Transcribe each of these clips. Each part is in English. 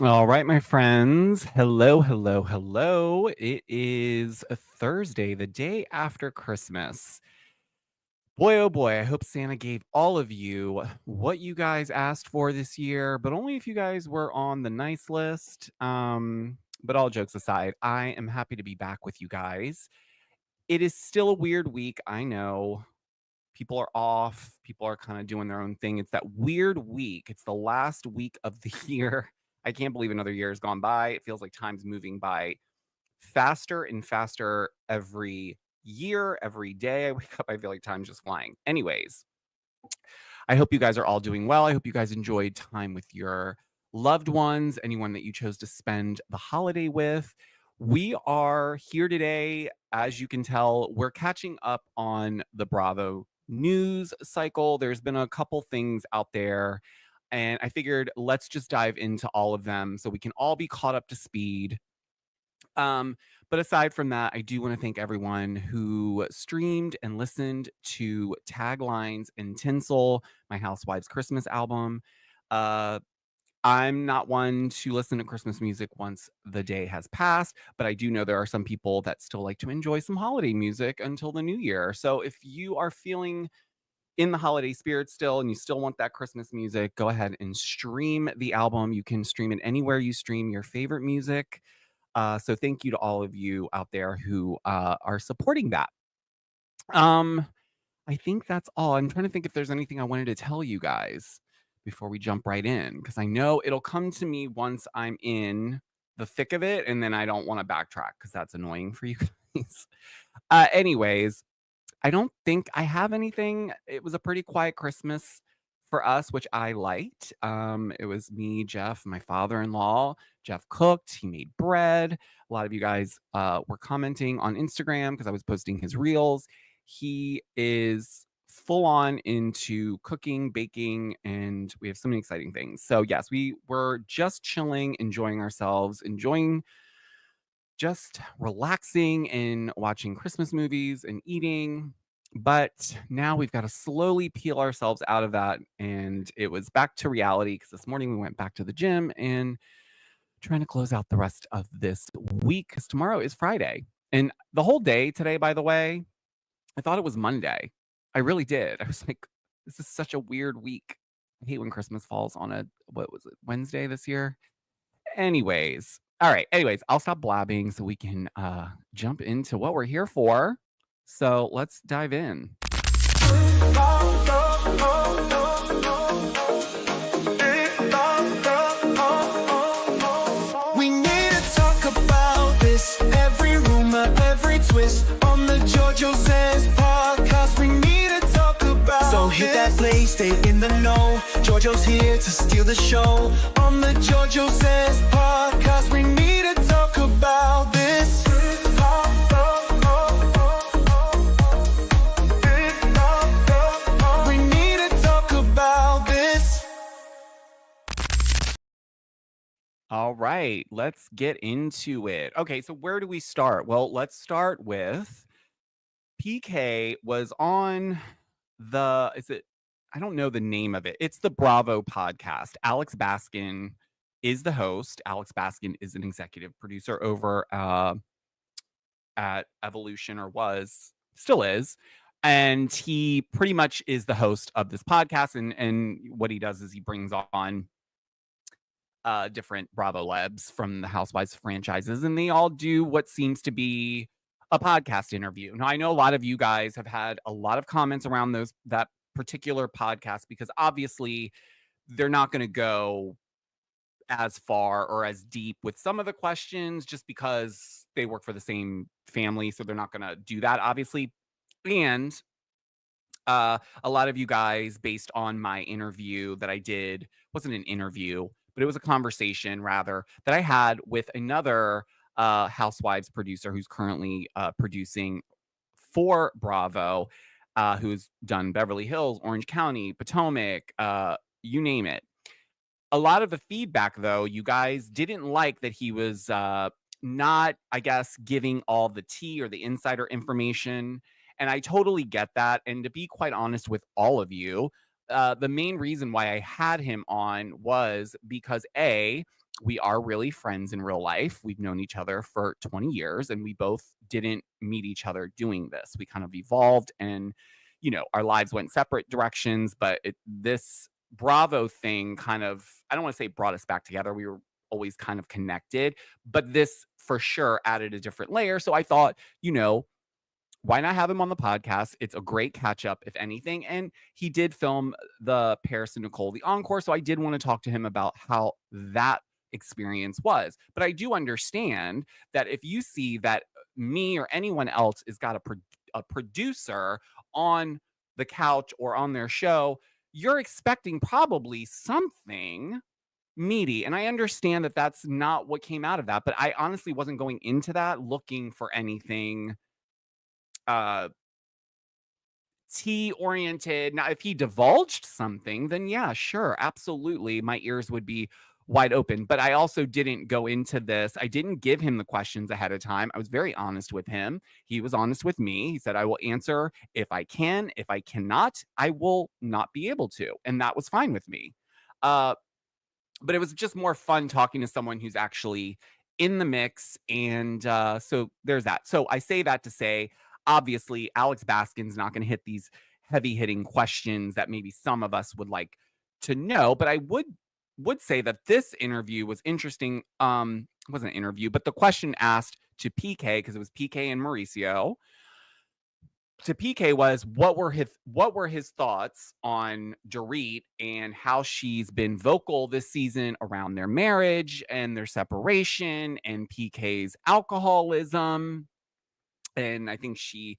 All right, my friends. Hello, hello, hello. It is a Thursday, the day after Christmas. Boy, oh boy, I hope Santa gave all of you what you guys asked for this year, but only if you guys were on the nice list. But all jokes aside, I am happy to be back with you guys. It is still a weird week. I know people are off, people are kind of doing their own thing. It's that weird week. It's the last week of the year. I can't believe another year has gone by. It feels like time's moving by faster and faster every year, every day I wake up. I feel like time's just flying. Anyways, I hope you guys are all doing well. I hope you guys enjoyed time with your loved ones, anyone that you chose to spend the holiday with. We are here today. As you can tell, we're catching up on the Bravo news cycle. There's been a couple things out there, and I figured let's just dive into all of them so we can all be caught up to speed. Um, but aside from that, I do want to thank everyone who streamed and listened to Taglines and Tinsel, my Housewives Christmas album. Uh, I'm not one to listen to Christmas music once the day has passed, but I do know there are some people that still like to enjoy some holiday music until the new year. So if you are feeling in the holiday spirit still and you still want that Christmas music, go ahead and stream the album. You can stream it anywhere you stream your favorite music. So thank you to all of you out there who are supporting that. Um, I think that's all. I'm trying to think if there's anything I wanted to tell you guys before we jump right in, because I know it'll come to me once I'm in the thick of it, and then I don't want to backtrack because that's annoying for you guys. Anyways, I don't think I have anything. It was a pretty quiet Christmas for us, which I liked. It was me, Jeff, my father-in-law. Jeff cooked, he made bread. A lot of you guys were commenting on Instagram because I was posting his reels. He is full on into cooking, baking, and we have so many exciting things. So yes, we were just chilling, enjoying ourselves, enjoying just relaxing and watching Christmas movies and eating. But now we've got to slowly peel ourselves out of that. And it was back to reality because this morning we went back to the gym and trying to close out the rest of this week because tomorrow is Friday. And the whole day today, by the way, I thought it was Monday. I really did. I was like, this is such a weird week. I hate when Christmas falls on what was it, Wednesday this year? Anyways, all right. Anyways, I'll stop blabbing so we can jump into what we're here for. So let's dive in. We need to talk about this. Every rumor, every twist on the Georgio says podcast. We need to talk about. So hit that play, stay in the know. Georgio's here to steal the show. On the Georgio says podcast, we need to talk about this. We need to talk about this. All right, let's get into it. Okay, so where do we start? Well, let's start with PK was on I don't know the name of it. It's the Bravo podcast. Alex Baskin is the host. Alex Baskin is an executive producer over at Evolution, or still is. And he pretty much is the host of this podcast. And what he does is he brings on different Bravo Lebs from the Housewives franchises, and they all do what seems to be a podcast interview. Now, I know a lot of you guys have had a lot of comments around that particular podcast because obviously they're not going to go as far or as deep with some of the questions just because they work for the same family, so they're not going to do that, obviously. And a lot of you guys, based on my interview that I did, wasn't an interview, but it was a conversation rather that I had with another Housewives producer who's currently producing for Bravo, who's done Beverly Hills, Orange County, Potomac, you name it. A lot of the feedback, though, you guys didn't like that he was not, I guess, giving all the tea or the insider information. And I totally get that. And to be quite honest with all of you, the main reason why I had him on was because A, we are really friends in real life. We've known each other for 20 years and we both didn't meet each other doing this. We kind of evolved and, our lives went separate directions, but this Bravo thing kind of, I don't want to say brought us back together. We were always kind of connected, but this for sure added a different layer. So I thought, why not have him on the podcast? It's a great catch up, if anything. And he did film the Paris and Nicole, the encore. So I did want to talk to him about how that experience was. But I do understand that if you see that me or anyone else has got a producer on the couch or on their show, you're expecting probably something meaty. And I understand that that's not what came out of that. But I honestly wasn't going into that looking for anything uh tea oriented. Now, if he divulged something, then yeah, sure, absolutely. My ears would be wide open. But I also didn't go into this. I didn't give him the questions ahead of time. I was very honest with him. He was honest with me. He said, I will answer if I can. If I cannot, I will not be able to. And that was fine with me. Uh, but it was just more fun talking to someone who's actually in the mix. And so there's that. So I say that to say, obviously, Alex Baskin's not going to hit these heavy hitting questions that maybe some of us would like to know. But I would say that this interview was interesting. It wasn't an interview, but the question asked to PK, because it was PK and Mauricio, to PK was what were his thoughts on Dorit and how she's been vocal this season around their marriage and their separation and PK's alcoholism. And I think she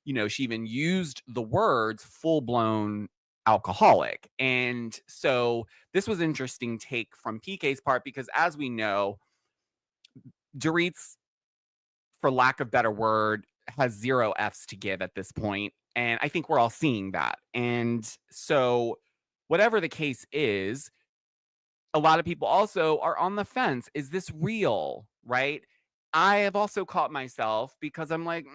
even used the words full-blown alcoholic. And so this was interesting take from PK's part, because as we know, Dorit's, for lack of better word, has 0 F's to give at this point. And I think we're all seeing that. And so whatever the case is, a lot of people also are on the fence. Is this real? Right? I have also caught myself because I'm like,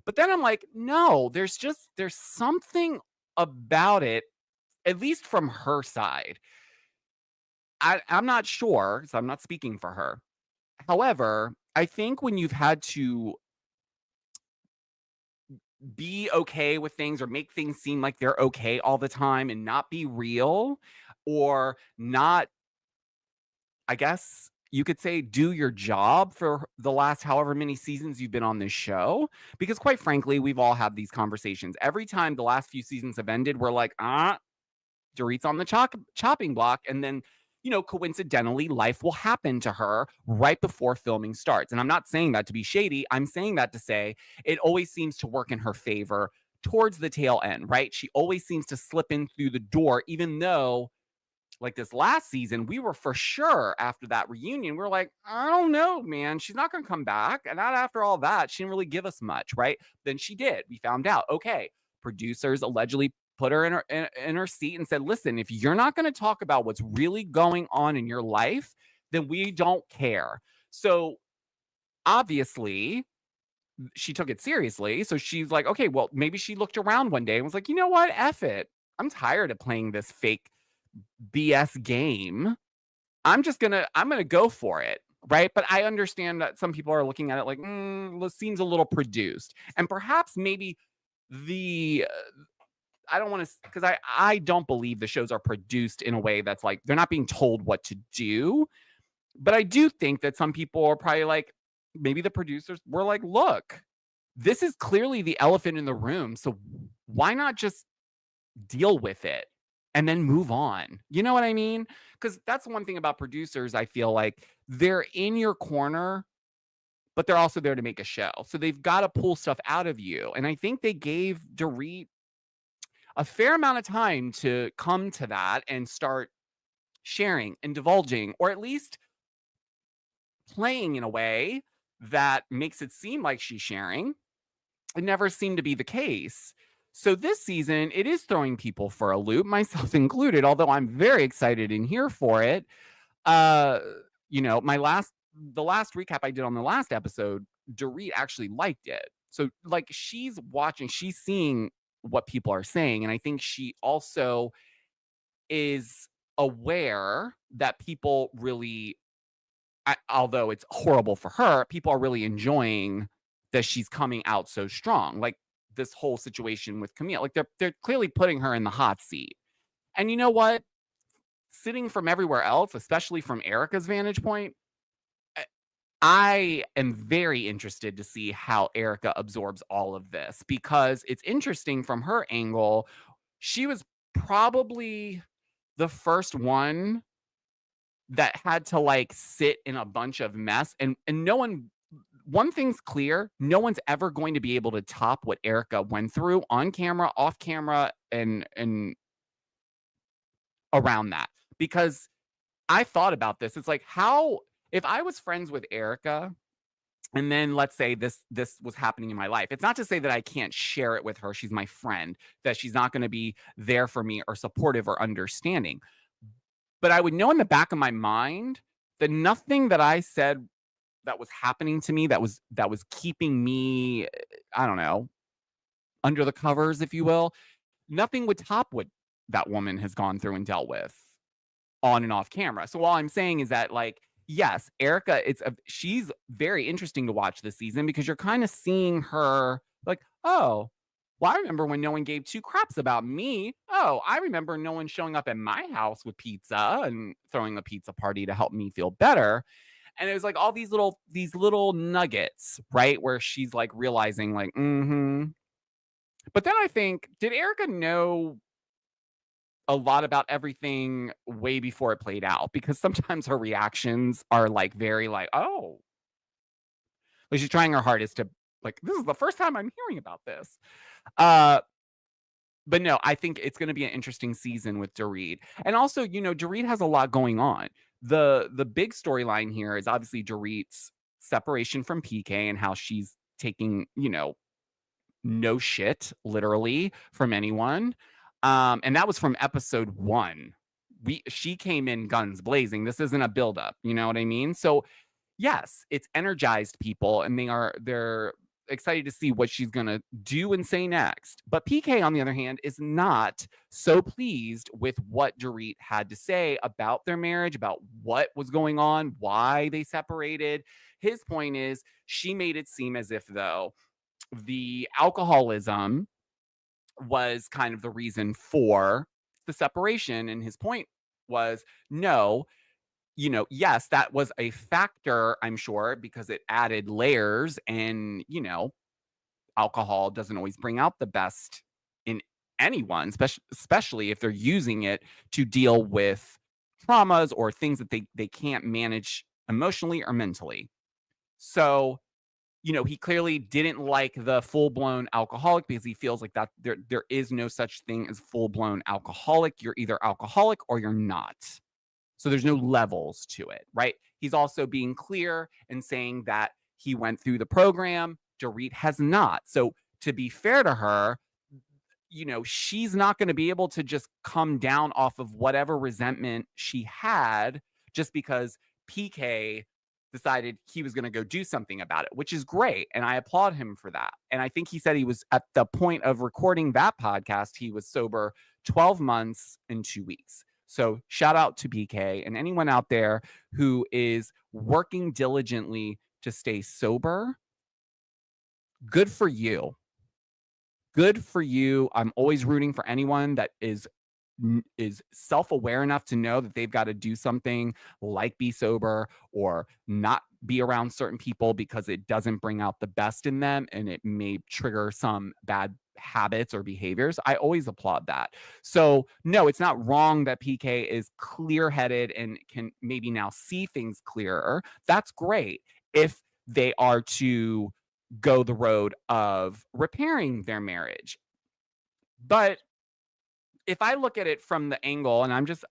but then I'm like, no, there's something about it, at least from her side. I'm not sure, so I'm not speaking for her. However, I think when you've had to be okay with things or make things seem like they're okay all the time and not be real, or not, I guess you could say, do your job for the last however many seasons you've been on this show. Because quite frankly, we've all had these conversations. Every time the last few seasons have ended, we're like, Dorit's on the chopping block. And then, coincidentally, life will happen to her right before filming starts. And I'm not saying that to be shady. I'm saying that to say it always seems to work in her favor towards the tail end, right? She always seems to slip in through the door, even though, like this last season, we were for sure after that reunion, we're like, I don't know, man, she's not going to come back. And not after all that, she didn't really give us much, right? Then she did. We found out, okay, producers allegedly put her in her seat and said, listen, if you're not going to talk about what's really going on in your life, then we don't care. So obviously she took it seriously. So she's like, okay, well, maybe she looked around one day and was like, you know what? F it. I'm tired of playing this fake BS game. I'm gonna go for it, right? But I understand that some people are looking at it like, this seems a little produced, and perhaps maybe the I don't want to, because I don't believe the shows are produced in a way that's like they're not being told what to do. But I do think that some people are probably like, maybe the producers were like, look, this is clearly the elephant in the room, so why not just deal with it and then move on? You know what I mean? Because that's one thing about producers. I feel like they're in your corner, but they're also there to make a show. So they've got to pull stuff out of you. And I think they gave Dorit a fair amount of time to come to that and start sharing and divulging, or at least playing in a way that makes it seem like she's sharing. It never seemed to be the case. So this season, it is throwing people for a loop, myself included, although I'm very excited and here for it. The last recap I did on the last episode, Dorit actually liked it. So like she's watching, she's seeing what people are saying. And I think she also is aware that people really, although it's horrible for her, people are really enjoying that she's coming out so strong. Like this whole situation with Camille, like they're clearly putting her in the hot seat. And you know what? Sitting from everywhere else, especially from Erica's vantage point, I am very interested to see how Erica absorbs all of this because it's interesting from her angle. She was probably the first one that had to like sit in a bunch of mess and no one, one thing's clear, no one's ever going to be able to top what Erica went through on camera, off camera, and around that. Because I thought about this. It's like how if I was friends with Erica and then let's say this was happening in my life. It's not to say that I can't share it with her. She's my friend, that she's not going to be there for me or supportive or understanding. But I would know in the back of my mind that nothing that I said that was happening to me that was keeping me, I don't know, under the covers, if you will, nothing would top what that woman has gone through and dealt with on and off camera. So all I'm saying is that like, yes, Erica, she's very interesting to watch this season because you're kind of seeing her like, oh, well, I remember when no one gave two craps about me. Oh, I remember no one showing up at my house with pizza and throwing a pizza party to help me feel better. And it was like all these little nuggets, right? Where she's like realizing like, mm-hmm. But then I think, did Erica know a lot about everything way before it played out? Because sometimes her reactions are like very like, oh, like she's trying her hardest to like, this is the first time I'm hearing about this. Uh, but no, I think it's going to be an interesting season with Dorit. And also, you know, Dorit has a lot going on. The big storyline here is obviously Dorit's separation from PK and how she's taking, you know, no shit literally from anyone. And that was from episode 1. She came in guns blazing. This isn't a buildup, you know what I mean? So yes, it's energized people and they're excited to see what she's going to do and say next. But PK, on the other hand, is not so pleased with what Dorit had to say about their marriage, about what was going on, why they separated. His point is she made it seem as if, though, the alcoholism was kind of the reason for the separation. And his point was no, you know, yes, that was a factor, I'm sure, because it added layers and, you know, alcohol doesn't always bring out the best in anyone, especially if they're using it to deal with traumas or things that they can't manage emotionally or mentally. So, you know, he clearly didn't like the full-blown alcoholic because he feels like that there is no such thing as full-blown alcoholic. You're either alcoholic or you're not. So there's no levels to it, right? He's also being clear and saying that he went through the program. Dorit has not. So to be fair to her, you know, she's not going to be able to just come down off of whatever resentment she had just because PK decided he was going to go do something about it, which is great. And I applaud him for that. And I think he said he was at the point of recording that podcast, he was sober 12 months and 2 weeks. So shout out to PK and anyone out there who is working diligently to stay sober. Good for you. Good for you. I'm always rooting for anyone that is self-aware enough to know that they've got to do something like be sober or not be around certain people because it doesn't bring out the best in them and it may trigger some bad habits or behaviors. I always applaud that. So no, it's not wrong that PK is clear-headed and can maybe now see things clearer. That's great if they are to go the road of repairing their marriage. But if I look at it from the angle, and I'm just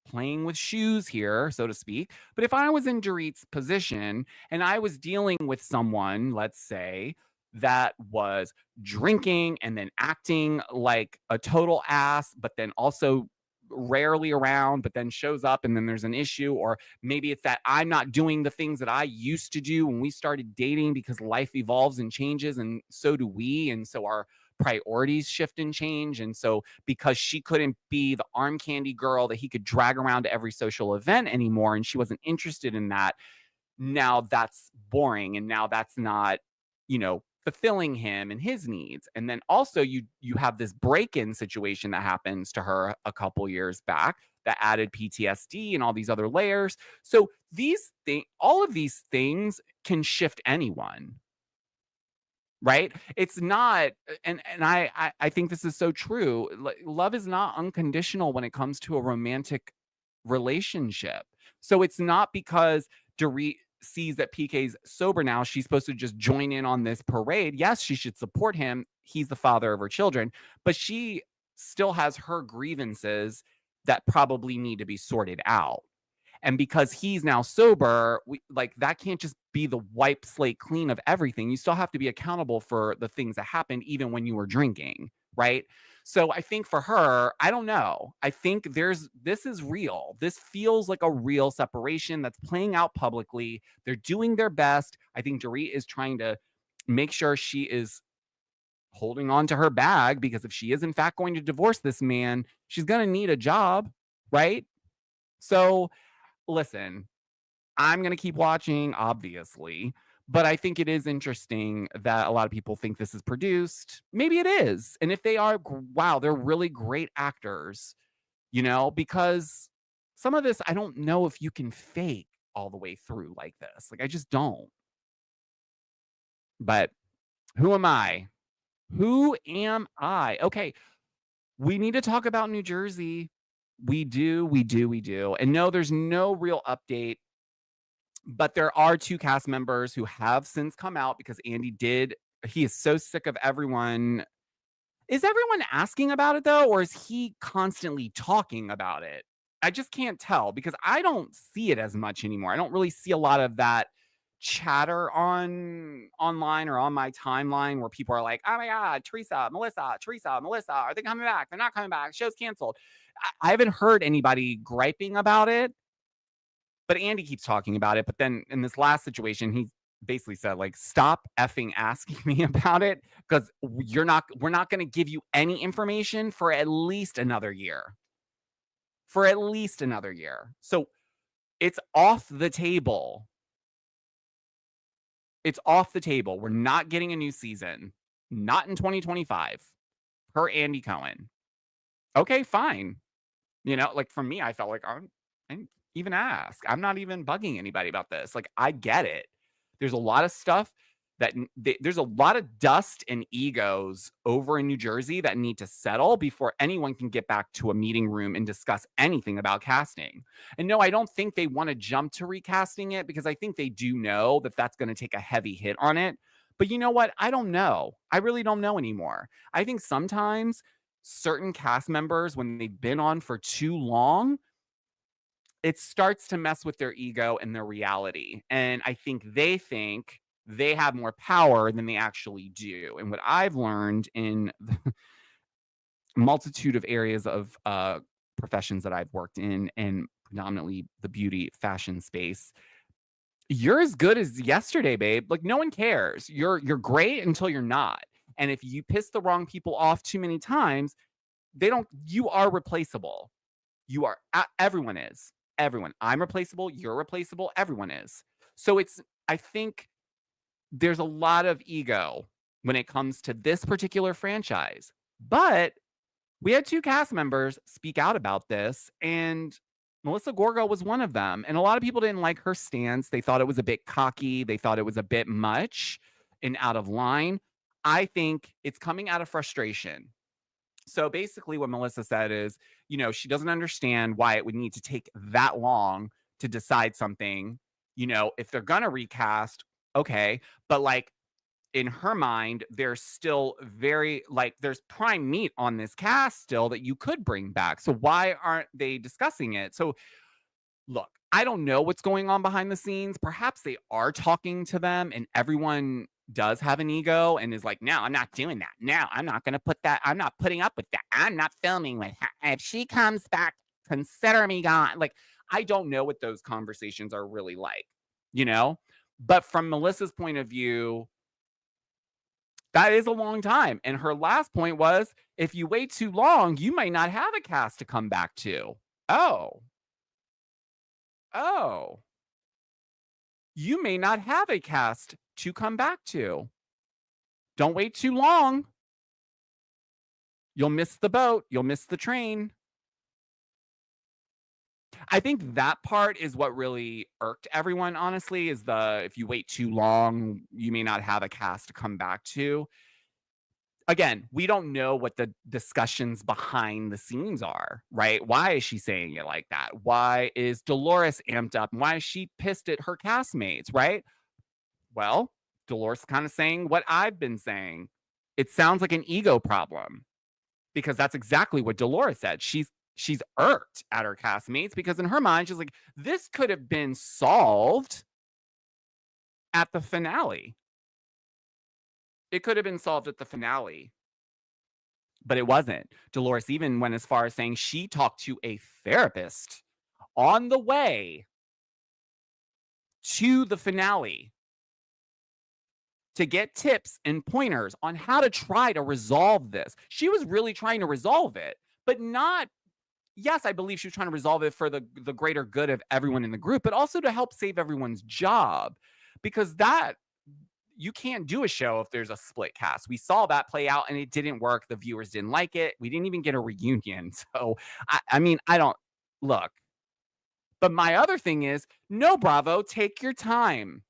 playing with shoes here, so to speak. But if I was in Dorit's position and I was dealing with someone, let's say, that was drinking and then acting like a total ass, but then also rarely around, but then shows up and then there's an issue, or maybe it's that I'm not doing the things that I used to do when we started dating because life evolves and changes, and so do we, and so our priorities shift and change. And so because she couldn't be the arm candy girl that he could drag around to every social event anymore, and she wasn't interested in that, now that's boring, and now that's not, fulfilling him and his needs. And then also you have this break-in situation that happens to her a couple years back that added PTSD and all these other layers. So all of these things can shift anyone, right? It's not, and I think this is so true. Love is not unconditional when it comes to a romantic relationship. So it's not because Dorit sees that PK's sober now, she's supposed to just join in on this parade. Yes, she should support him. He's the father of her children, but she still has her grievances that probably need to be sorted out. And because he's now sober, that can't just be the wipe slate clean of everything. You still have to be accountable for the things that happened even when you were drinking, right? So I think for her, I don't know. I think this is real. This feels like a real separation that's playing out publicly. They're doing their best. I think Dorit is trying to make sure she is holding on to her bag, because if she is in fact going to divorce this man, she's going to need a job, right? So listen, I'm going to keep watching, obviously, but I think it is interesting that a lot of people think this is produced. Maybe it is. And if they are, wow, they're really great actors, because some of this, I don't know if you can fake all the way through like this. I just don't. But who am I? Who am I? Okay, we need to talk about New Jersey. We do. And no, there's no real update. But there are 2 cast members who have since come out, because he is so sick of everyone. Is everyone asking about it though, or is he constantly talking about it? I just can't tell, because I don't see it as much anymore. I don't really see a lot of that chatter online or on my timeline where people are like, "Oh my God, Teresa, Melissa, are they coming back? They're not coming back. Show's canceled." I haven't heard anybody griping about it. But Andy keeps talking about it. But then in this last situation, he basically said, stop effing asking me about it, because we're not going to give you any information for at least another year. So it's off the table. We're not getting a new season. Not in 2025. Per Andy Cohen. Okay, fine. For me, I felt like I didn't even ask. I'm not even bugging anybody about this. I get it. There's a lot of stuff there's a lot of dust and egos over in New Jersey that need to settle before anyone can get back to a meeting room and discuss anything about casting. And no, I don't think they want to jump to recasting it, because I think they do know that that's going to take a heavy hit on it. But you know what? I don't know. I really don't know anymore. I think sometimes certain cast members, when they've been on for too long, it starts to mess with their ego and their reality. And I think they have more power than they actually do. And what I've learned in the multitude of areas of professions that I've worked in, and predominantly the beauty fashion space, you're as good as yesterday, babe. No one cares. You're great until you're not. And if you piss the wrong people off too many times, you are replaceable. Everyone is. Everyone. I'm replaceable. You're replaceable. Everyone is. So I think there's a lot of ego when it comes to this particular franchise. But we had 2 cast members speak out about this, and Melissa Gorga was one of them. And a lot of people didn't like her stance. They thought it was a bit cocky. They thought it was a bit much and out of line. I think it's coming out of frustration. So basically what Melissa said is, she doesn't understand why it would need to take that long to decide something. If they're going to recast, okay. But in her mind, there's still there's prime meat on this cast still that you could bring back. So why aren't they discussing it? So look, I don't know what's going on behind the scenes. Perhaps they are talking to them, and everyone does have an ego and is like, no, I'm not doing that. No, I'm not going to put that. I'm not putting up with that. I'm not filming with her. If she comes back, consider me gone. I don't know what those conversations are really like, But from Melissa's point of view, That is a long time. And her last point was, if you wait too long, you might not have a cast to come back to. Oh. Oh. You may not have a cast to come back to. Don't wait too long. You'll miss the boat. You'll miss the train. I think that part is what really irked everyone, honestly, is if you wait too long, you may not have a cast to come back to. Again, we don't know what the discussions behind the scenes are, right? Why is she saying it like that? Why is Dolores amped up? Why is she pissed at her castmates, right? Well, Dolores kind of saying what I've been saying. It sounds like an ego problem because that's exactly what Dolores said. She's irked at her castmates because in her mind, she's like, this could have been solved at the finale. It could have been solved at the finale, but it wasn't. Dolores even went as far as saying she talked to a therapist on the way to the finale to get tips and pointers on how to try to resolve this. She was really trying to resolve it, but not, yes, I believe she was trying to resolve it for the greater good of everyone in the group, but also to help save everyone's job, because that, you can't do a show if there's a split cast. We saw that play out and it didn't work. The viewers didn't like it. We didn't even get a reunion. So, I mean, I don't, look. But my other thing is, no, Bravo, take your time.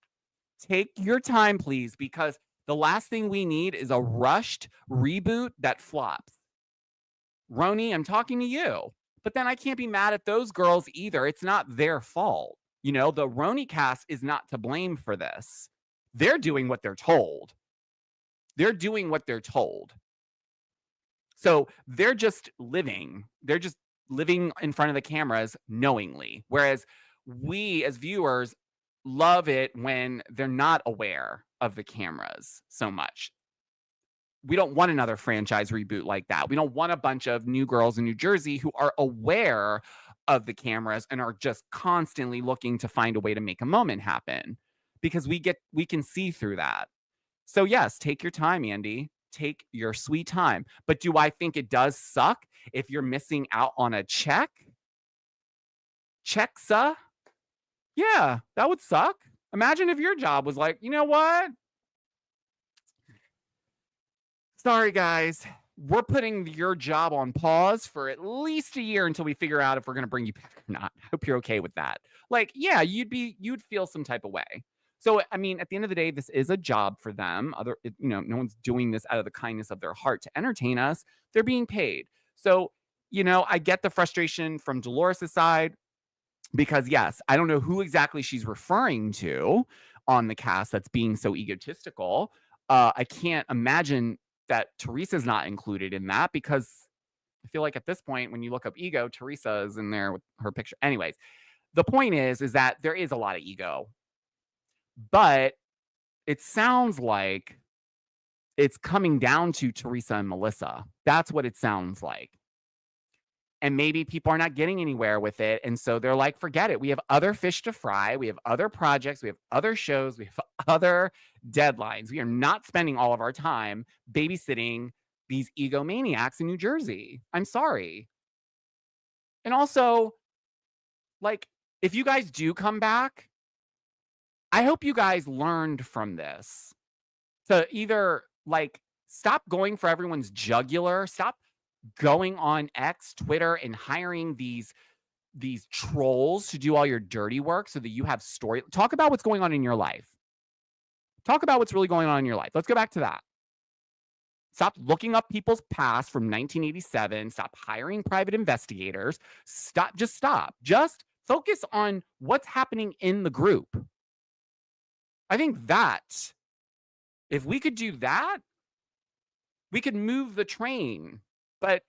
Take your time, please, because the last thing we need is a rushed reboot that flops. RHONJ, I'm talking to you. But then I can't be mad at those girls either. It's not their fault. You know, the RHONJ cast is not to blame for this. They're doing what they're told. They're doing what they're told. So they're just living. They're just living in front of the cameras knowingly. Whereas we as viewers love it when they're not aware of the cameras so much. We don't want another franchise reboot like that. We don't want a bunch of new girls in New Jersey who are aware of the cameras and are just constantly looking to find a way to make a moment happen, because we can see through that. So yes, take your time, Andy. Take your sweet time. But do I think it does suck if you're missing out on a check? Checksa? Yeah, that would suck. Imagine if your job was like, you know what? Sorry, guys. We're putting your job on pause for at least a year until we figure out if we're going to bring you back or not. I hope you're okay with that. Like, yeah, you'd feel some type of way. So, I mean, at the end of the day, this is a job for them. No one's doing this out of the kindness of their heart to entertain us. They're being paid. So, I get the frustration from Dolores' side because, yes, I don't know who exactly she's referring to on the cast that's being so egotistical. I can't imagine that Teresa's not included in that, because I feel like at this point, when you look up ego, Teresa is in there with her picture. Anyways, the point is that there is a lot of ego, but it sounds like it's coming down to Teresa and Melissa. That's what it sounds like. And maybe people are not getting anywhere with it. And so they're like, forget it. We have other fish to fry. We have other projects. We have other shows. We have other deadlines. We are not spending all of our time babysitting these egomaniacs in New Jersey. I'm sorry. And also, like, if you guys do come back, I hope you guys learned from this to either, like, stop going for everyone's jugular. Stop going on X, Twitter, and hiring these trolls to do all your dirty work so that you have story. Talk about what's going on in your life. Talk about what's really going on in your life. Let's go back to that. Stop looking up people's past from 1987. Stop hiring private investigators. Stop. Just focus on what's happening in the group. I think that if we could do that, we could move the train. But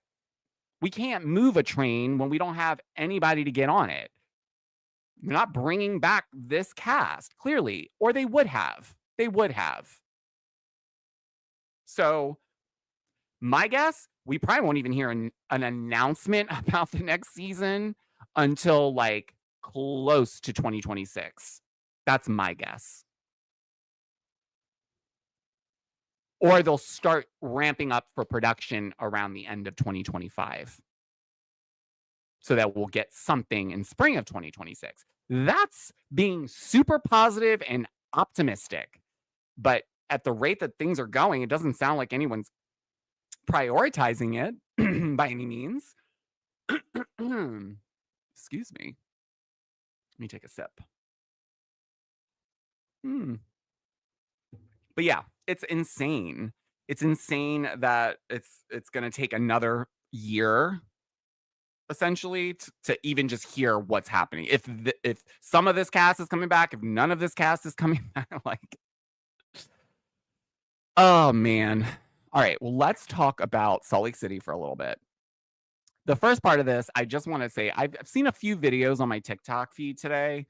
we can't move a train when we don't have anybody to get on it. You're not bringing back this cast, clearly, or they would have. They would have. So my guess, we probably won't even hear an announcement about the next season until like close to 2026. That's my guess. or they'll start ramping up for production around the end of 2025 so that we'll get something in spring of 2026. That's being super positive and optimistic. But at the rate that things are going, it doesn't sound like anyone's prioritizing it by any means. Excuse me. Let me take a sip. But yeah, it's insane. It's insane that it's going to take another year essentially to even just hear what's happening. If some of this cast is coming back, if none of this cast is coming back, like, oh man. All right, well, let's talk about Salt Lake City for a little bit. The first part of this, I just want to say I've seen a few videos on my TikTok feed today,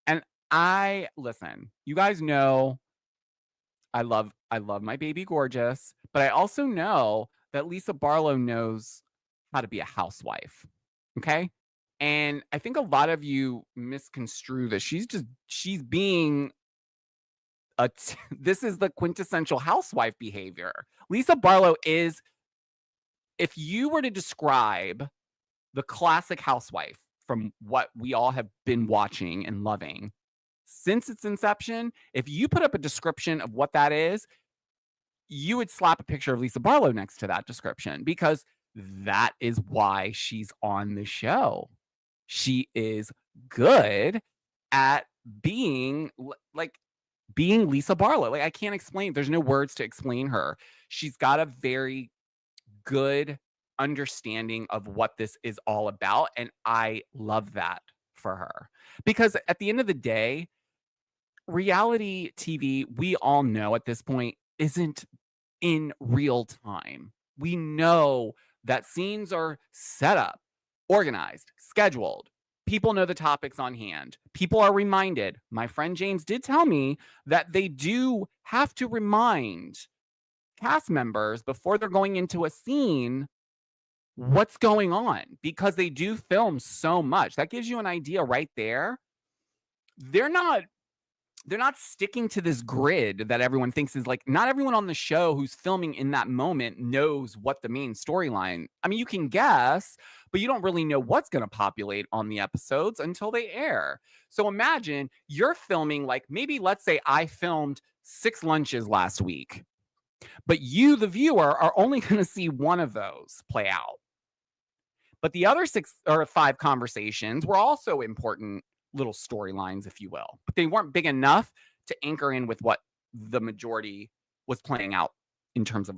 and listen, you guys know I love my baby gorgeous, but I also know that Lisa Barlow knows how to be a housewife. Okay? And I think a lot of you misconstrue that she's being this is the quintessential housewife behavior. Lisa Barlow is, if you were to describe the classic housewife from what we all have been watching and loving since its inception, if you put up a description of what that is, you would slap a picture of Lisa Barlow next to that description, because that is why she's on the show. She is good at being being Lisa Barlow. Like, I can't explain. There's no words to explain her. She's got a very good understanding of what this is all about, and I love that for her, because at the end of the day, reality TV, we all know at this point, isn't in real time. We know that scenes are set up, organized, scheduled. People know the topics on hand. People are reminded. My friend James did tell me that they do have to remind cast members before they're going into a scene what's going on, because they do film so much. That gives you an idea right there. They're not sticking to this grid that everyone thinks is like, not everyone on the show who's filming in that moment knows what the main storyline. I mean, you can guess, but you don't really know what's going to populate on the episodes until they air. So imagine you're filming, like, maybe let's say I filmed 6 lunches last week, but you, the viewer, are only going to see one of those play out. But the other 6 or 5 conversations were also important little storylines, if you will, but they weren't big enough to anchor in with what the majority was playing out in terms of,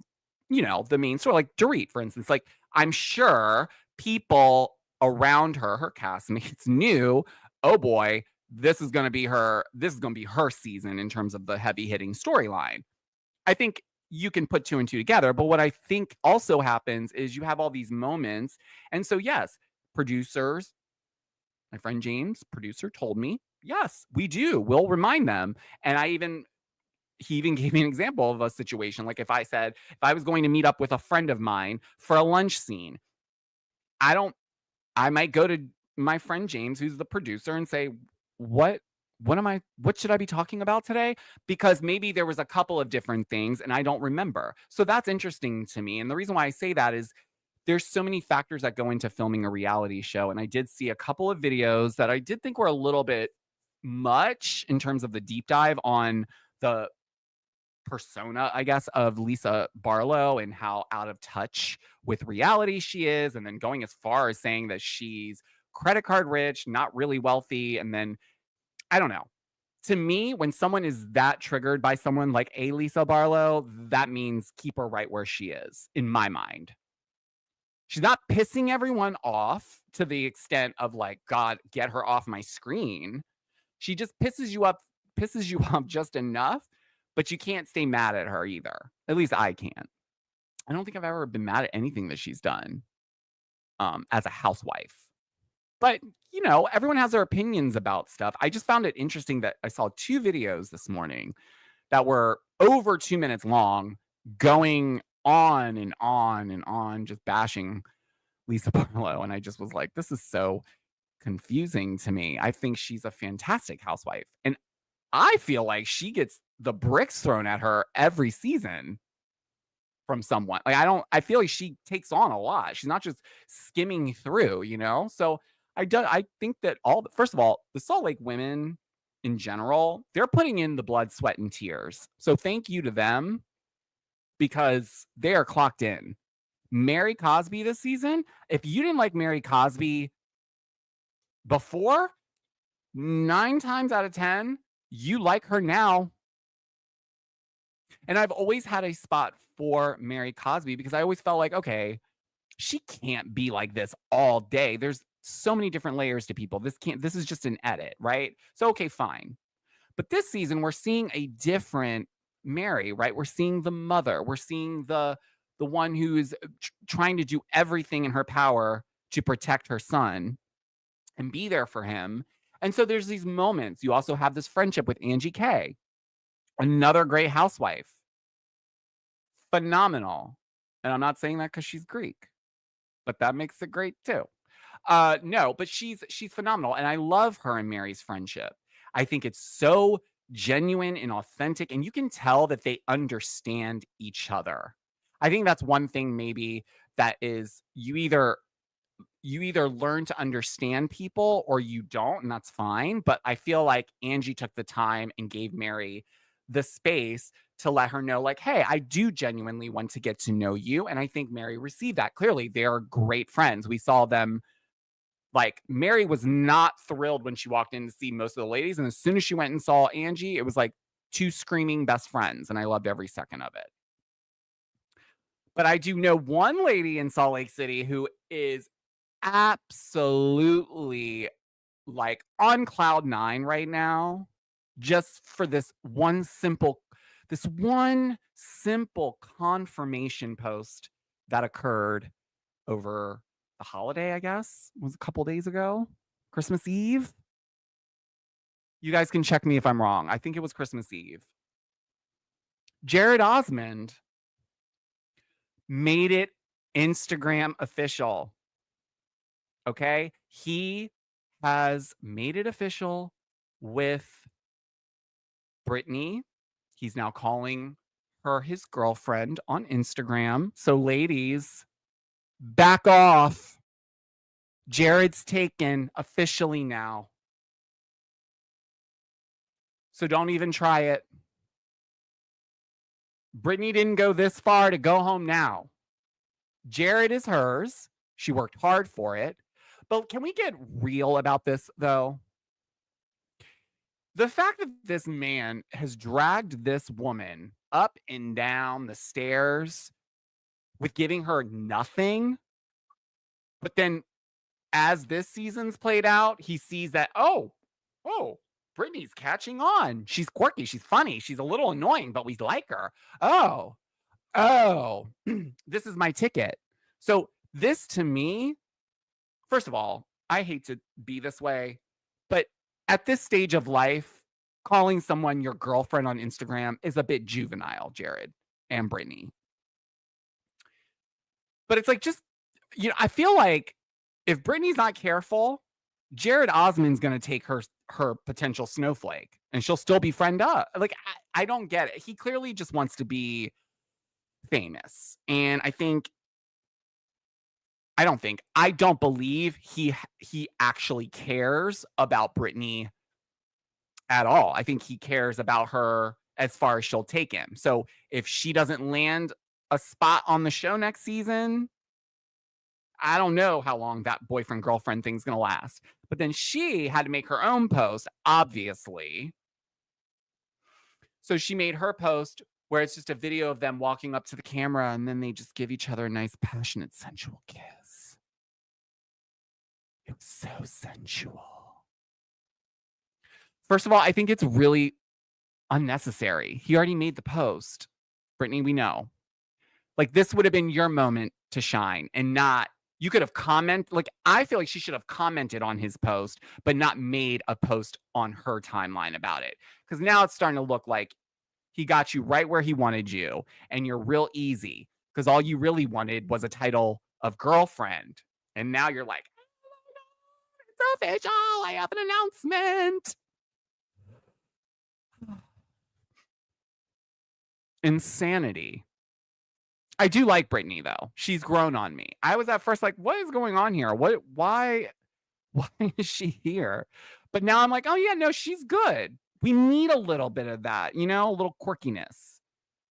the main story. Like Dorit, for instance, like, I'm sure people around her castmates knew, oh boy, this is going to be her season in terms of the heavy hitting storyline. I think you can put 2 and 2 together, but what I think also happens is you have all these moments. And so, yes, producers, my friend James, producer, told me, yes, we do. We'll remind them. And he even gave me an example of a situation. Like, if I was going to meet up with a friend of mine for a lunch scene, I might go to my friend James, who's the producer, and say, what should I be talking about today? Because maybe there was a couple of different things and I don't remember. So that's interesting to me. And the reason why I say that is there's so many factors that go into filming a reality show. And I did see a couple of videos that I did think were a little bit much in terms of the deep dive on the persona, I guess, of Lisa Barlow and how out of touch with reality she is. And then going as far as saying that she's credit card rich, not really wealthy. And then, I don't know. To me, when someone is that triggered by someone like a Lisa Barlow, that means keep her right where she is, in my mind. She's not pissing everyone off to the extent of, like, God, get her off my screen. She just pisses you up just enough, but you can't stay mad at her either. At least I can't. I don't think I've ever been mad at anything that she's done as a housewife. But, everyone has their opinions about stuff. I just found it interesting that I saw 2 videos this morning that were over 2 minutes long, going on and on and on, just bashing Lisa Barlow. And I just was like, this is so confusing to me. I think she's a fantastic housewife. And I feel like she gets the bricks thrown at her every season. from someone. Like, I feel like she takes on a lot. She's not just skimming through, you know? So I think that first of all, the Salt Lake women in general, they're putting in the blood, sweat, and tears. So thank you to them because they are clocked in. Mary Cosby this season, if you didn't like Mary Cosby before, 9 times out of 10, you like her now. And I've always had a spot for Mary Cosby because I always felt like, okay, she can't be like this all day. There's so many different layers to people. This is just an edit, right? So, okay, fine. But this season, we're seeing a different Mary, right? We're seeing the mother. We're seeing the one who's trying to do everything in her power to protect her son and be there for him. And so there's these moments. You also have this friendship with Angie K, another great housewife. Phenomenal. And I'm not saying that because she's Greek, but that makes it great too. No, but she's phenomenal. And I love her and Mary's friendship. I think it's so genuine and authentic, and you can tell that they understand each other. I think that's one thing maybe that is you either learn to understand people or you don't, and that's fine. But I feel like Angie took the time and gave Mary the space to let her know, like, hey, I do genuinely want to get to know you. And I think Mary received that. Clearly, they're great friends. We saw them, like, Mary was not thrilled when she walked in to see most of the ladies. And as soon as she went and saw Angie, it was like 2 screaming best friends. And I loved every second of it. But I do know one lady in Salt Lake City who is absolutely, like, on cloud 9 right now, just for this one simple confirmation post that occurred over the holiday, I guess. It was a couple days ago. Christmas Eve. You guys can check me if I'm wrong. I think it was Christmas Eve. Jared Osmond made it Instagram official. Okay? He has made it official with Britney. He's now calling her his girlfriend on Instagram. So, ladies, back off. Jared's taken officially now. So don't even try it. Britney didn't go this far to go home now. Jared is hers. She worked hard for it. But can we get real about this, though? The fact that this man has dragged this woman up and down the stairs with giving her nothing, but then as this season's played out, he sees that, oh, Britney's catching on. She's quirky. She's funny. She's a little annoying, but we like her. Oh, this is my ticket. So this, to me, first of all, I hate to be this way, but at this stage of life, calling someone your girlfriend on Instagram is a bit juvenile, Jared and Britney. But it's like, just, I feel like if Britney's not careful, Jared Osmond's going to take her potential snowflake and she'll still be friend up. Like, I don't get it. He clearly just wants to be famous. And I don't believe he actually cares about Britney at all. I think he cares about her as far as she'll take him. So if she doesn't land a spot on the show next season, I don't know how long that boyfriend-girlfriend thing's going to last. But then she had to make her own post, obviously. So she made her post where it's just a video of them walking up to the camera and then they just give each other a nice, passionate, sensual kiss. It was so sensual. First of all, I think it's really unnecessary. He already made the post. Britney, we know. Like, this would have been your moment to shine and not, you could have commented. Like, I feel like she should have commented on his post, but not made a post on her timeline about it. Because now it's starting to look like he got you right where he wanted you and you're real easy. Because all you really wanted was a title of girlfriend. And now you're like, it's official. I have an announcement. Insanity. I do like Britney though. She's grown on me. I was at first like, what is going on here? Why is she here? But now I'm like, oh yeah, no, she's good. We need a little bit of that, a little quirkiness.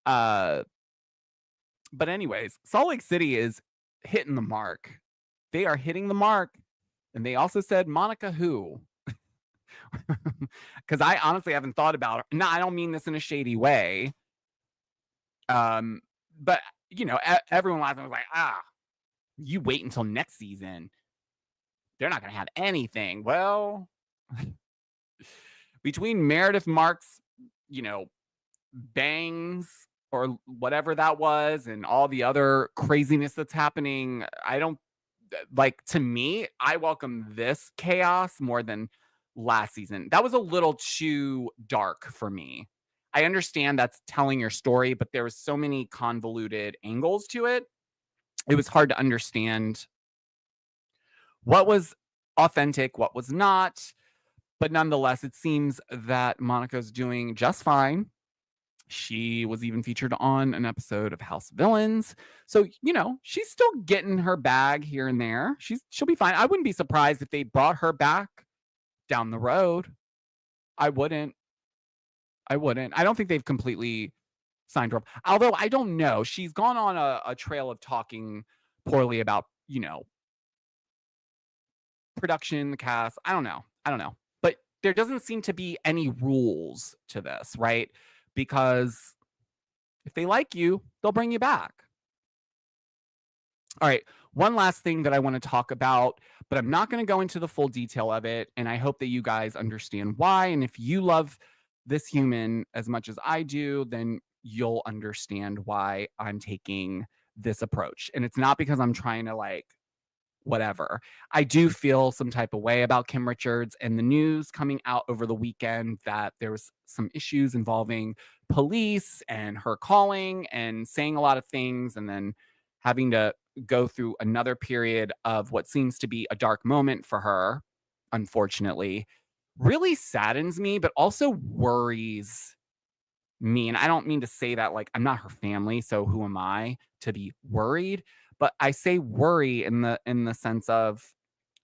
Uh, but anyways, Salt Lake City is hitting the mark. They are hitting the mark. And they also said Monica who? Because I honestly haven't thought about her. No, I don't mean this in a shady way. But everyone last night was like, you wait until next season. They're not gonna have anything. Well, between Meredith Marks, you know, bangs or whatever that was, and all the other craziness that's happening, I don't like to me, I welcome this chaos more than last season. That was a little too dark for me. I understand that's telling your story, but there was so many convoluted angles to it. It was hard to understand what was authentic, what was not. But nonetheless, it seems that Monica's doing just fine. She was even featured on an episode of House of Villains. So, she's still getting her bag here and there. She'll be fine. I wouldn't be surprised if they brought her back down the road. I wouldn't. I don't think they've completely signed her up. Although I don't know. She's gone on a trail of talking poorly about, production, the cast. I don't know. But there doesn't seem to be any rules to this, right? Because if they like you, they'll bring you back. All right. One last thing that I want to talk about, but I'm not going to go into the full detail of it. And I hope that you guys understand why. And if you love this human as much as I do, then you'll understand why I'm taking this approach. And it's not because I'm trying to whatever. I do feel some type of way about Kim Richards, and the news coming out over the weekend that there was some issues involving police and her calling and saying a lot of things and then having to go through another period of what seems to be a dark moment for her, unfortunately, really saddens me, but also worries me. And I don't mean to say that I'm not her family, so who am I to be worried? But I say worry in the sense of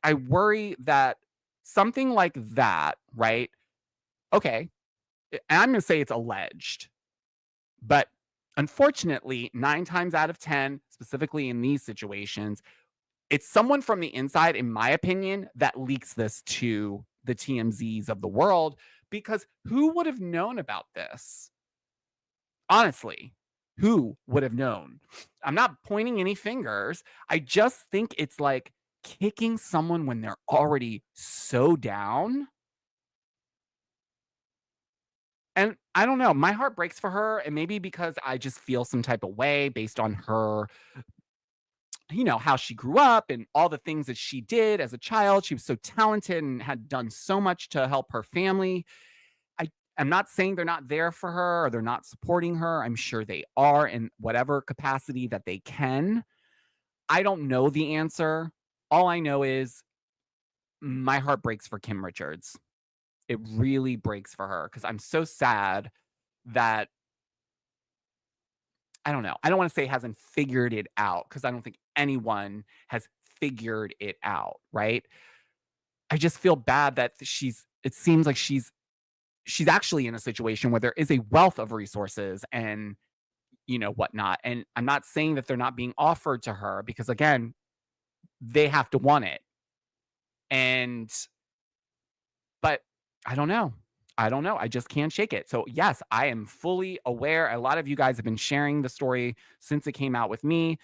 I worry that something like that, right? Okay, and I'm going to say it's alleged, but unfortunately, 9 times out of 10, specifically in these situations, it's someone from the inside, in my opinion, that leaks this to the TMZs of the world, because who would have known about this? Honestly, who would have known? I'm not pointing any fingers. I just think it's kicking someone when they're already so down. And I don't know, my heart breaks for her, and maybe because I just feel some type of way based on her, how she grew up and all the things that she did as a child. She was so talented and had done so much to help her family. I'm not saying they're not there for her or they're not supporting her. I'm sure they are in whatever capacity that they can. I don't know the answer. All I know is my heart breaks for Kim Richards. It really breaks for her because I'm so sad that I don't know. I don't want to say hasn't figured it out because I don't think anyone has figured it out, right? I just feel bad that it seems like she's actually in a situation where there is a wealth of resources and whatnot. And I'm not saying that they're not being offered to her because again, they have to want it. But I don't know. I just can't shake it. So yes, I am fully aware. A lot of you guys have been sharing the story since it came out with me.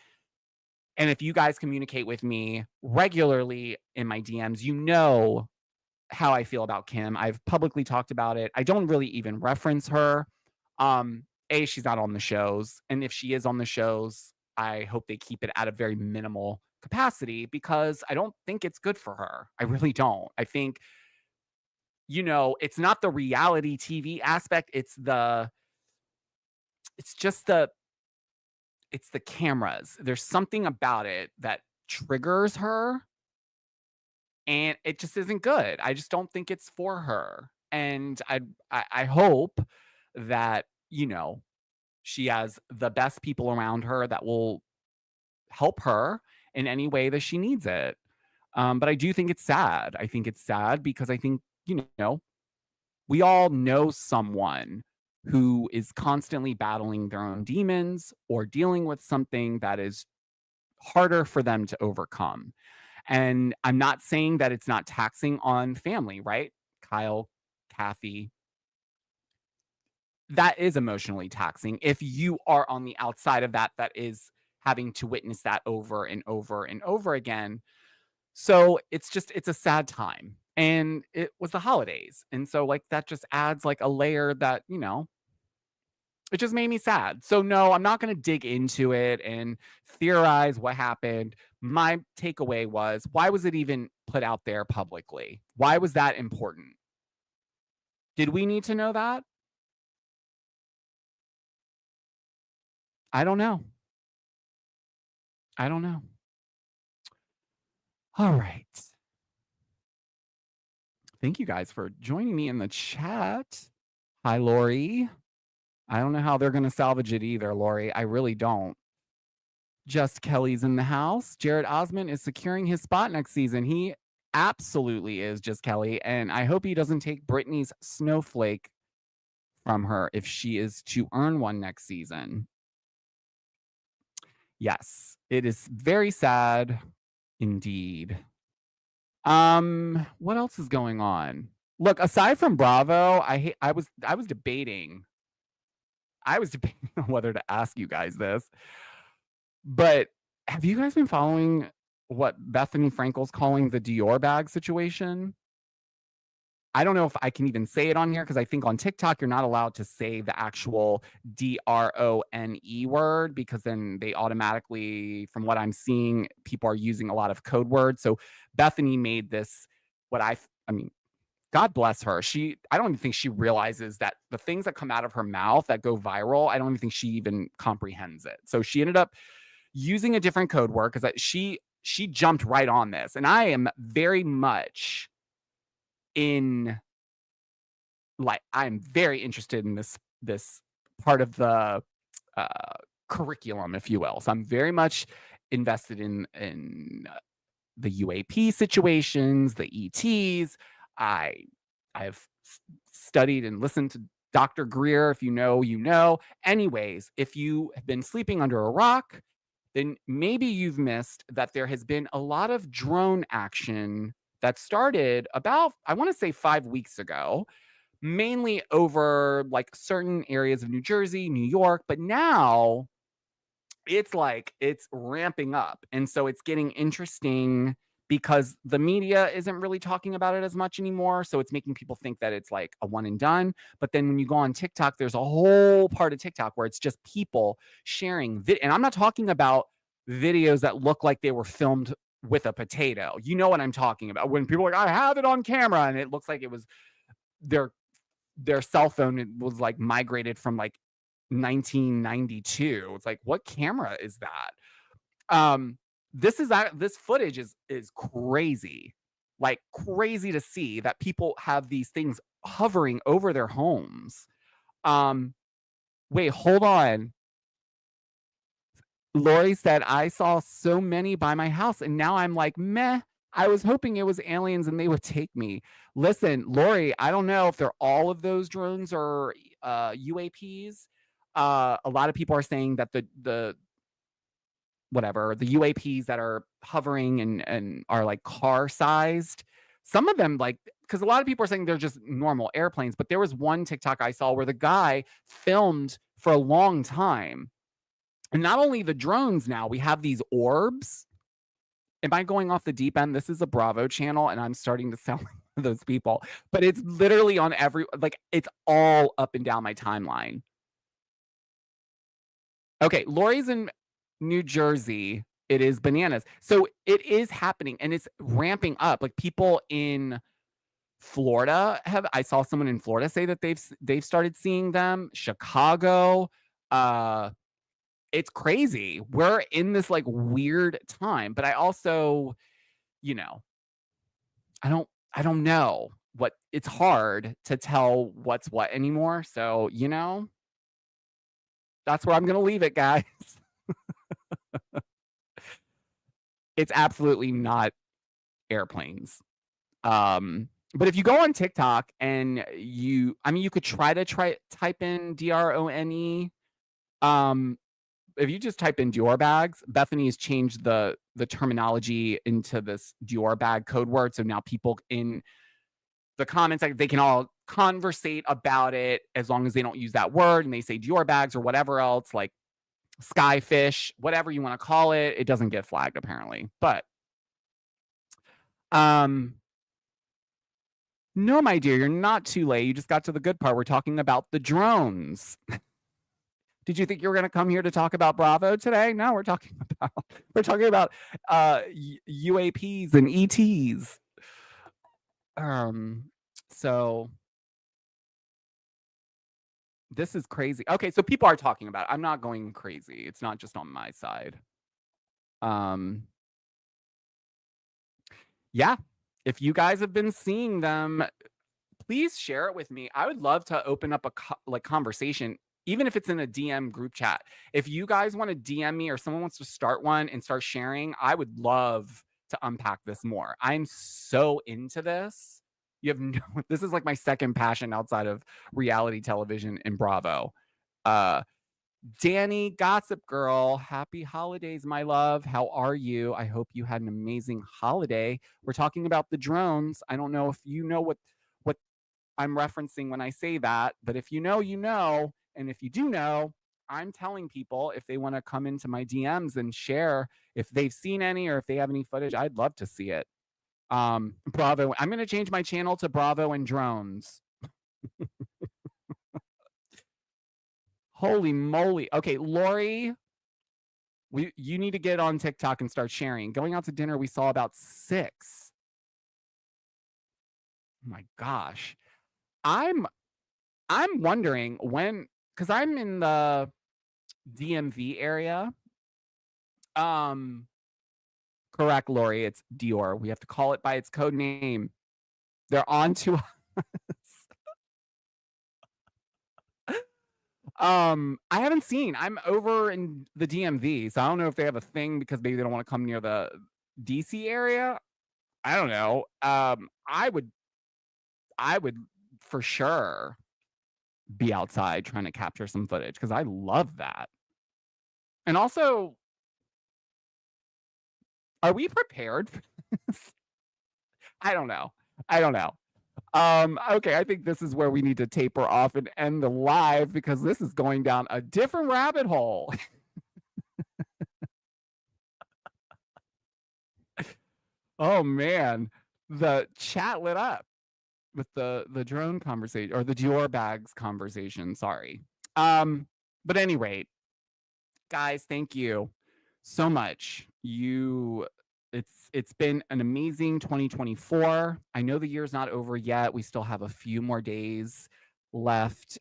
And if you guys communicate with me regularly in my DMs, you know how I feel about Kim. I've publicly talked about it. I don't really even reference her. She's not on the shows. And if she is on the shows, I hope they keep it at a very minimal capacity because I don't think it's good for her. I really don't. I think, it's not the reality TV aspect. It's just it's the cameras. There's something about it that triggers her and it just isn't good. I just don't think it's for her. And I hope that, She has the best people around her that will help her in any way that she needs it. But I do think it's sad. I think it's sad because I think, we all know someone who is constantly battling their own demons or dealing with something that is harder for them to overcome. And I'm not saying that it's not taxing on family, right? Kyle, Kathy, that is emotionally taxing. If you are on the outside of that, that is having to witness that over and over and over again. So it's a sad time. And it was the holidays. And so like that just adds like a layer that, it just made me sad. So no, I'm not going to dig into it and theorize what happened. My takeaway was, why was it even put out there publicly? Why was that important? Did we need to know that? I don't know. I don't know. All right. Thank you guys for joining me in the chat. Hi, Lori. I don't know how they're going to salvage it either, Lori. I really don't. Just Kelly's in the house. Jared Osmond is securing his spot next season. He absolutely is, Just Kelly. And I hope he doesn't take Britney's snowflake from her if she is to earn one next season. Yes, it is very sad indeed. What else is going on? Look, aside from Bravo, I was debating. I was debating on whether to ask you guys this. But have you guys been following what Bethany Frankel's calling the Dior bag situation? I don't know if I can even say it on here because I think on TikTok you're not allowed to say the actual DRONE word because then they automatically, from what I'm seeing, people are using a lot of code words. So Bethany made this, I mean, God bless her. I don't even think she realizes that the things that come out of her mouth that go viral, I don't even think she even comprehends it. So she ended up using a different code word because she jumped right on this. And I am very much I'm very interested in this part of the curriculum, if you will. So I'm very much invested in the UAP situations, the ETs. I've studied and listened to Dr. Greer. If you know, you know. Anyways, if you have been sleeping under a rock, then maybe you've missed that there has been a lot of drone action that started about, I want to say 5 weeks ago, mainly over like certain areas of New Jersey, New York, but now it's ramping up. And so it's getting interesting because the media isn't really talking about it as much anymore. So it's making people think that it's like a one and done. But then when you go on TikTok, there's a whole part of TikTok where it's just people sharing. And I'm not talking about videos that look like they were filmed with a potato. You know what I'm talking about. When people are like, I have it on camera, and it looks like it was their cell phone. It was like migrated from like 1992. It's like, what camera is that? This footage is crazy, like crazy to see that people have these things hovering over their homes. Wait, hold on. Lori said, I saw so many by my house and now I'm like, meh. I was hoping it was aliens and they would take me. Listen, Lori, I don't know if they're all of those drones or UAPs. A lot of people are saying that the UAPs that are hovering and are like car sized. Some of them, like, because a lot of people are saying they're just normal airplanes, but there was one TikTok I saw where the guy filmed for a long time. And not only the drones now, we have these orbs. Am I going off the deep end? This is a Bravo channel, and I'm starting to sound like those people. But it's literally on it's all up and down my timeline. Okay, Lori's in New Jersey. It is bananas. So it is happening, and it's ramping up. Like people in Florida I saw someone in Florida say that they've started seeing them. Chicago. It's crazy. We're in this like weird time, but I also, I don't know it's hard to tell what's what anymore. So, That's where I'm going to leave it, guys. It's absolutely not airplanes. But if you go on TikTok and you could try type in DRONE. If you just type in Dior bags, Bethany has changed the terminology into this Dior bag code word. So now people in the comments, like, they can all conversate about it as long as they don't use that word and they say Dior bags or whatever else, like skyfish, whatever you want to call it. It doesn't get flagged apparently. But no, my dear, you're not too late. You just got to the good part. We're talking about the drones. Did you think you were going to come here to talk about Bravo today? No, we're talking about UAPs and ETs. So this is crazy. Okay, so people are talking about it. I'm not going crazy. It's not just on my side. Yeah, if you guys have been seeing them, please share it with me. I would love to open up a conversation, even if it's in a DM group chat. If you guys want to DM me or someone wants to start one and start sharing, I would love to unpack this more. I'm so into this. You have no, this is like my second passion outside of reality television and Bravo. Danny, Gossip Girl, happy holidays, my love. How are you? I hope you had an amazing holiday. We're talking about the drones. I don't know if you know what I'm referencing when I say that, but if you know, you know. And if you do know, I'm telling people if they want to come into my DMs and share if they've seen any or if they have any footage, I'd love to see it. Bravo. I'm going to change my channel to Bravo and Drones. Holy moly. Okay, Lori, you need to get on TikTok and start sharing. Going out to dinner, we saw about 6. Oh my gosh. I'm wondering when, because I'm in the DMV area. Correct, Lori. It's Dior. We have to call it by its code name. They're on to us. I haven't seen. I'm over in the DMV, so I don't know if they have a thing because maybe they don't want to come near the DC area. I don't know. I would for sure be outside trying to capture some footage because I love that. And also, are we prepared for this? I don't know. Okay, I think this is where we need to taper off and end the live because this is going down a different rabbit hole. Oh man, the chat lit up with the drone conversation or the Dior bags conversation. Sorry. But any rate, guys, thank you so much. It's been an amazing 2024. I know the year's not over yet. We still have a few more days left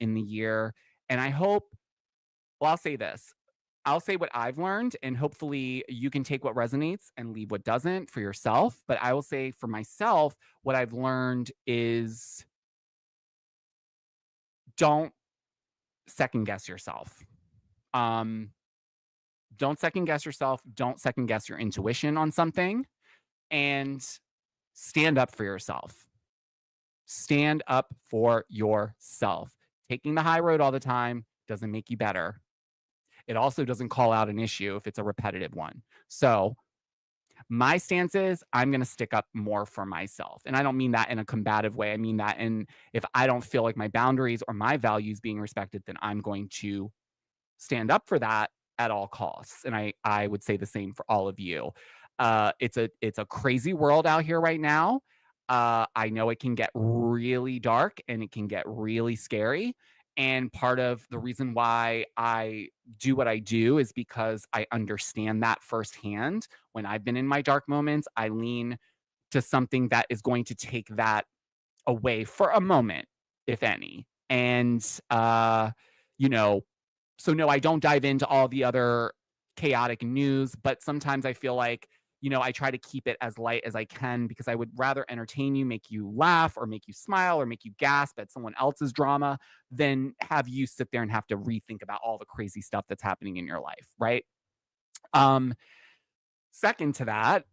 in the year. And I hope, well, I'll say this. I'll say what I've learned, and hopefully you can take what resonates and leave what doesn't for yourself. But I will say for myself, what I've learned is don't second guess yourself. Don't second guess yourself. Don't second guess your intuition on something, and stand up for yourself. Stand up for yourself. Taking the high road all the time doesn't make you better. It also doesn't call out an issue if it's a repetitive one. So my stance is I'm going to stick up more for myself. And I don't mean that in a combative way. I mean that in if I don't feel like my boundaries or my values being respected, then I'm going to stand up for that at all costs. And I would say the same for all of you. It's a crazy world out here right now. I know it can get really dark and it can get really scary. And part of the reason why I do what I do is because I understand that firsthand. When I've been in my dark moments, I lean to something that is going to take that away for a moment, if any. And, you know, so no, I don't dive into all the other chaotic news, but sometimes I feel like I try to keep it as light as I can because I would rather entertain you, make you laugh or make you smile or make you gasp at someone else's drama than have you sit there and have to rethink about all the crazy stuff that's happening in your life, right? Second to that,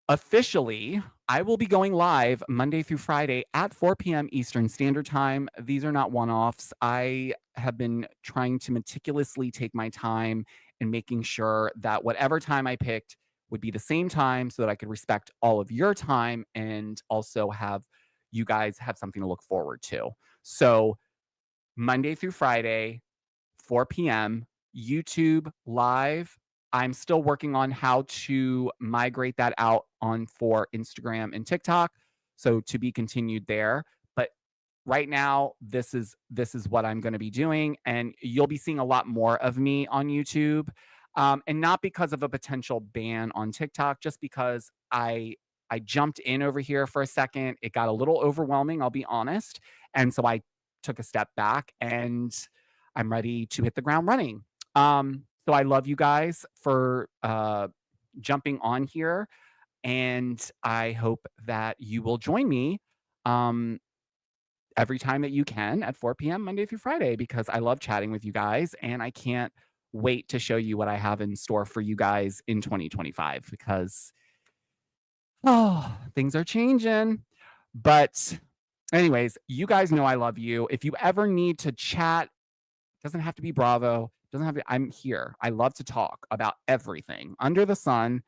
officially, I will be going live Monday through Friday at 4 p.m. Eastern Standard Time. These are not one-offs. I have been trying to meticulously take my time and making sure that whatever time I picked would be the same time so that I could respect all of your time and also have you guys have something to look forward to. So Monday through Friday, 4 p.m., YouTube live. I'm still working on how to migrate that out on for Instagram and TikTok. So to be continued there. But right now, this is what I'm going to be doing. And you'll be seeing a lot more of me on YouTube. And not because of a potential ban on TikTok, just because I jumped in over here for a second. It got a little overwhelming, I'll be honest. And so I took a step back and I'm ready to hit the ground running. So I love you guys for jumping on here, and I hope that you will join me every time that you can at 4 p.m. Monday through Friday, because I love chatting with you guys, and I can't wait to show you what I have in store for you guys in 2025, because things are changing. But anyways, you guys know I love you. If you ever need to chat, doesn't have to be Bravo. Doesn't have to, I'm here. I love to talk about everything under the sun.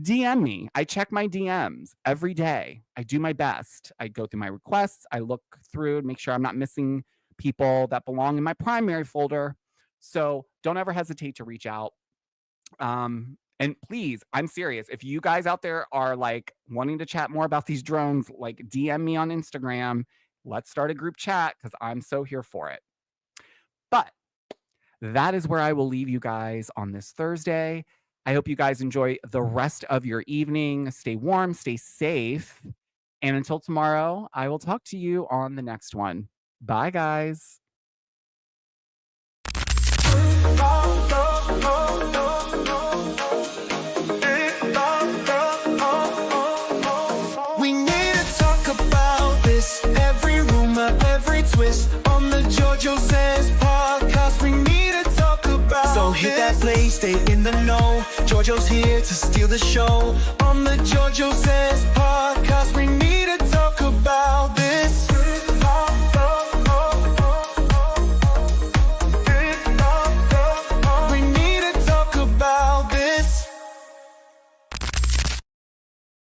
DM me. I check my DMs every day. I do my best. I go through my requests. I look through and make sure I'm not missing people that belong in my primary folder. So don't ever hesitate to reach out. And please, I'm serious. If you guys out there are like wanting to chat more about these drones, like DM me on Instagram. Let's start a group chat because I'm so here for it. But that is where I will leave you guys on this Thursday. I hope you guys enjoy the rest of your evening. Stay warm, stay safe. And until tomorrow, I will talk to you on the next one. Bye, guys. We need to talk about this. Every rumor, every twist on the Georgio says podcast. We need to talk about. So hit that play, stay in the know. Georgio's here to steal the show on the Georgio says podcast. We